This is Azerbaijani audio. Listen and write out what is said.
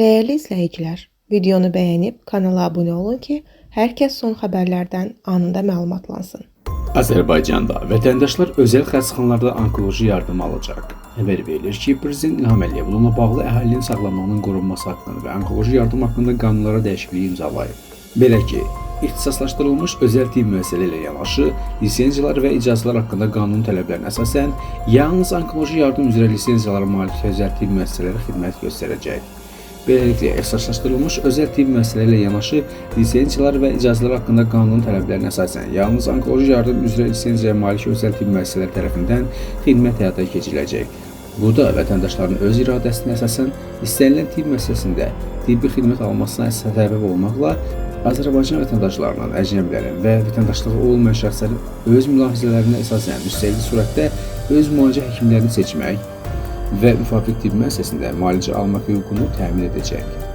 Değerli izləyicilər, videonu bəyənib kanala abunə olun ki, hər kəs son xəbərlərdən anında məlumatlansın. Azərbaycanda vətəndaşlar özəl xəstəxanalarda onkoloji yardım alacaq. Xəbər verilir ki, Prezident İlham Əliyev bununla bağlı əhalinin sağlamlığının qorunması haqqında və onkoloji yardım haqqında qanunlara dəyişiklik imzalayıb. Belə ki, ixtisaslaşdırılmış özəl tibb müəssisələri ilə yanaşı, lisenziyalar və icazələr haqqında qanun tələblərinə əsasən, yalnız onkoloji yardım üzrə lisenziyalara malik özəl tibb müəssisələri xidmət göstərəcək. Beləliklə, ixtisaslaşdırılmış özəl tibb müəssisələri ilə yanaşı, lisenziyalar və icazələr haqqında qanun tələblərinə əsasən, yalnız onkoloji yardım üzrə lisenziyaya malik özəl tibb müəssisələri tərəfindən xidmət həyata keçiriləcək. Bu da vətəndaşların öz iradəsinə əsasən istənilən tibb müəssisəsində tibbi xidmət almasına səbəb olmaqla Azərbaycan vətəndaşlarının, əcnəbilərin və vətəndaşlığı olmayan şəxslərin öz mülahizələrinə əsasən müstəqil surətdə öz müalicə həkimlərini seçmək və müvafiq tibb müəssisəsində müalicə almaq hüququnu təmin edəcək.